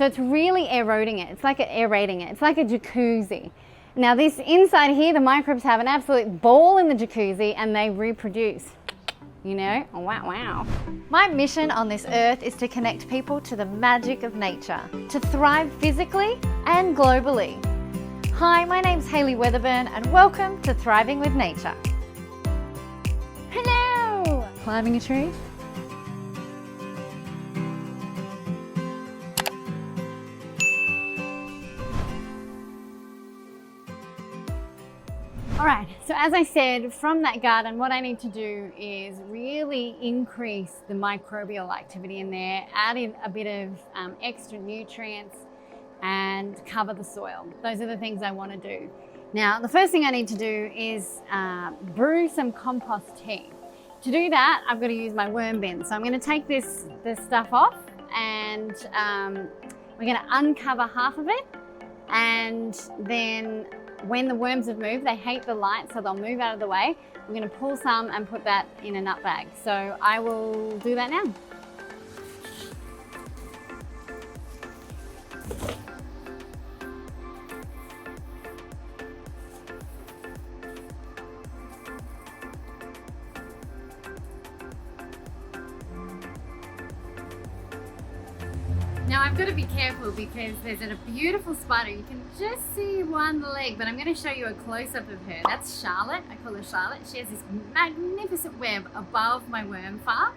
So it's really aerating it. It's like aerating it. It's like a jacuzzi. Now this inside here, the microbes have an absolute ball in the jacuzzi and they reproduce. You know, oh, wow, wow. My mission on this earth is to connect people to the magic of nature, to thrive physically and globally. Hi, my name's Hayley Weatherburn and welcome to Thriving with Nature. Hello! Climbing a tree? All right, so as I said, from that garden, what I need to do is really increase the microbial activity in there, add in a bit of extra nutrients and cover the soil. Those are the things I want to do. Now, the first thing I need to do is brew some compost tea. To do that, I've got to use my worm bin. So I'm going to take this stuff off and we're going to uncover half of it, and then when the worms have moved, they hate the light, so they'll move out of the way. I'm going to pull some and put that in a nut bag. So I will do that now. Now I've got to be careful because there's a beautiful spider. You can just see one leg, but I'm going to show you a close-up of her. That's Charlotte. I call her Charlotte. She has this magnificent web above my worm farm,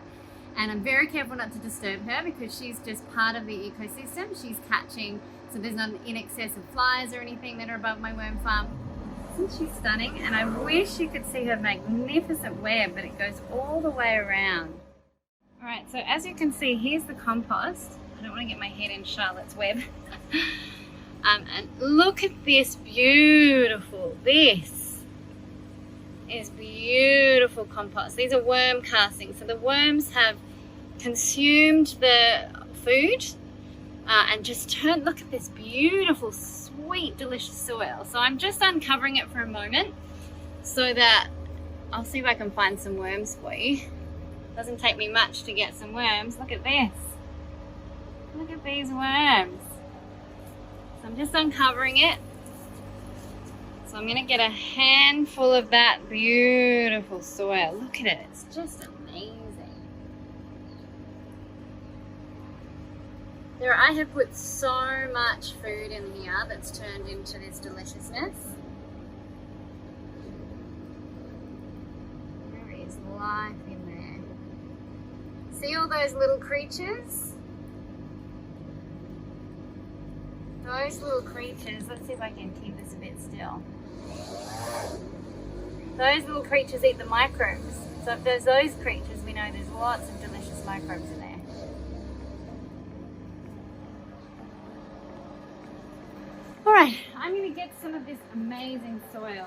and I'm very careful not to disturb her because she's just part of the ecosystem. She's catching, so there's not in excess of flies or anything that are above my worm farm. Isn't she stunning? And I wish you could see her magnificent web, but it goes all the way around. All right, so as you can see, here's the compost. I don't want to get my head in Charlotte's web. And look at this beautiful, this is beautiful compost. These are worm castings. So the worms have consumed the food and just turned, look at this beautiful, sweet, delicious soil. So I'm just uncovering it for a moment so that I'll see if I can find some worms for you. Doesn't take me much to get some worms. Look at this. Look at these worms. So I'm just uncovering it. So I'm going to get a handful of that beautiful soil. Look at it. It's just amazing. I have put so much food in here that's turned into this deliciousness. There is life in there. See all those little creatures? Those little creatures, let's see if I can keep this a bit still. Those little creatures eat the microbes. So if there's those creatures, we know there's lots of delicious microbes in there. All right, I'm going to get some of this amazing soil.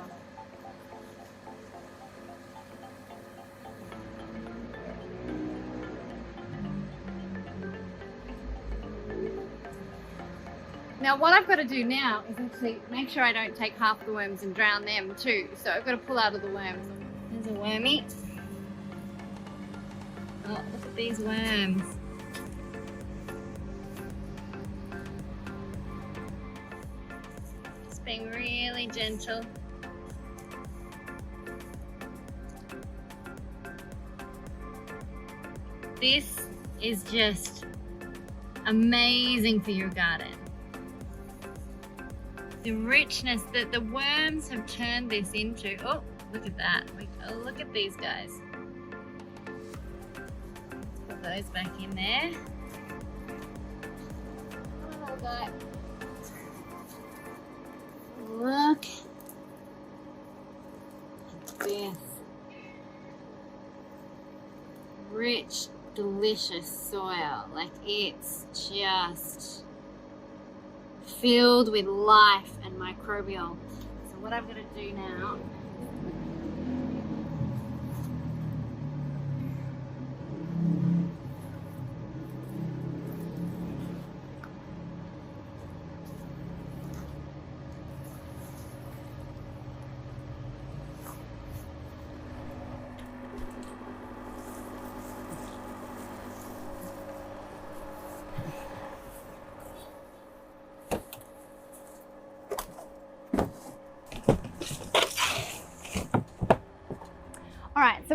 Now what I've got to do now is actually make sure I don't take half the worms and drown them too. So I've got to pull out of the worms. There's a wormy. Oh, look at these worms. Just being really gentle. This is just amazing for your garden. The richness that the worms have turned this into. Oh, look at that. Oh, look at these guys. Let's put those back in there. Oh, guy. Look at this. Rich, delicious soil. Like, it's just filled with life and microbial. So what I'm going to do now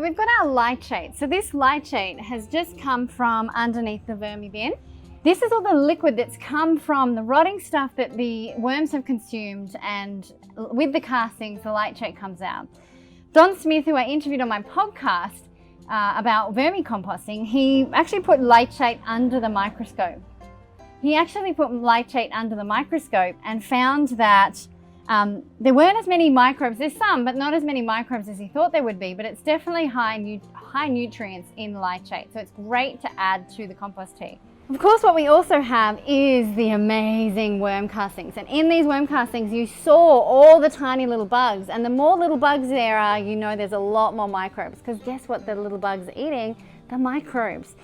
we've got our lychate. So this lychate has just come from underneath the vermi bin. This is all the liquid that's come from the rotting stuff that the worms have consumed, and with the castings, the lychate comes out. Don Smith, who I interviewed on my podcast about vermicomposting, he actually put lychate under the microscope. He actually put lychate under the microscope and found that there weren't as many microbes. There's some, but not as many microbes as he thought there would be, but it's definitely high nutrients in lychate. So it's great to add to the compost tea. Of course, what we also have is the amazing worm castings. And in these worm castings, you saw all the tiny little bugs. And the more little bugs there are, you know there's a lot more microbes. Because guess what the little bugs are eating? The microbes.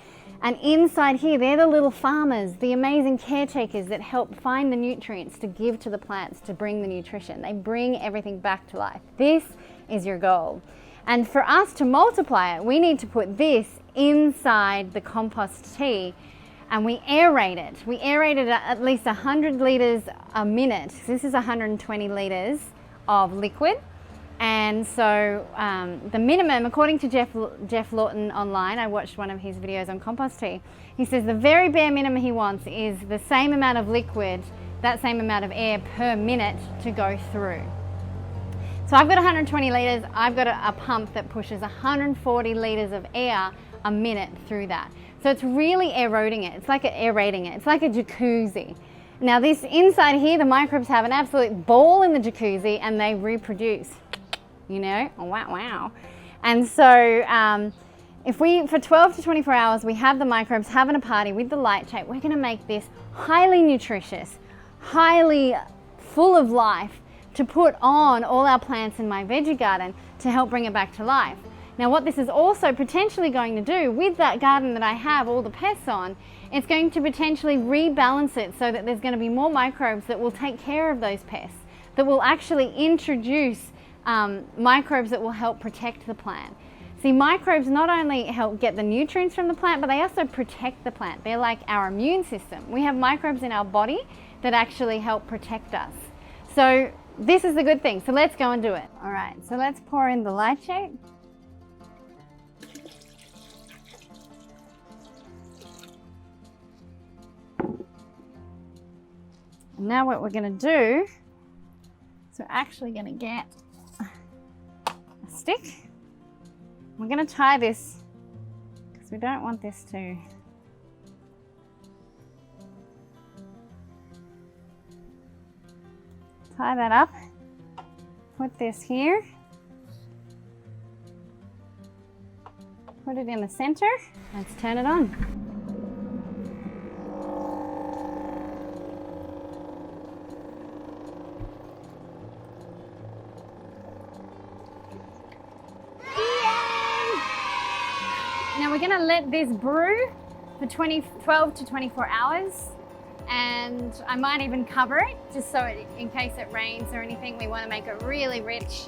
And inside here, they're the little farmers, the amazing caretakers that help find the nutrients to give to the plants to bring the nutrition. They bring everything back to life. This is your goal. And for us to multiply it, we need to put this inside the compost tea, and we aerate it. We aerate it at least 100 litres a minute. This is 120 litres of liquid. And so the minimum, according to Jeff Lawton online, I watched one of his videos on compost tea, he says the very bare minimum he wants is the same amount of liquid, that same amount of air per minute to go through. So I've got 120 litres, I've got a pump that pushes 140 litres of air a minute through that. So it's really aerating it, it's like aerating it, it's like a jacuzzi. Now this inside here, the microbes have an absolute ball in the jacuzzi and they reproduce. You know, oh, wow. And so if we, for 12 to 24 hours, we have the microbes having a party with the lychate, we're gonna make this highly nutritious, highly full of life to put on all our plants in my veggie garden to help bring it back to life. Now what this is also potentially going to do with that garden that I have all the pests on, it's going to potentially rebalance it so that there's gonna be more microbes that will take care of those pests, that will actually introduce microbes that will help protect the plant. See, microbes not only help get the nutrients from the plant, but they also protect the plant. They're like our immune system. We have microbes in our body that actually help protect us. So this is the good thing. So let's go and do it. All right, so let's pour in the lychate. And now what we're gonna do is we're actually gonna get stick. We're going to tie this because we don't want this to tie that up. Put this here. Put it in the center. Let's turn it on. Now we're gonna let this brew for 12 to 24 hours, and I might even cover it just so in case it rains or anything. We wanna make it really rich,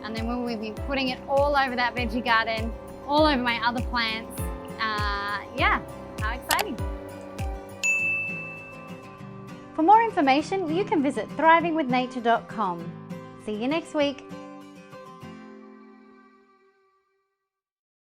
and then we'll be putting it all over that veggie garden, all over my other plants. Yeah, how exciting. For more information, you can visit thrivingwithnature.com. See you next week.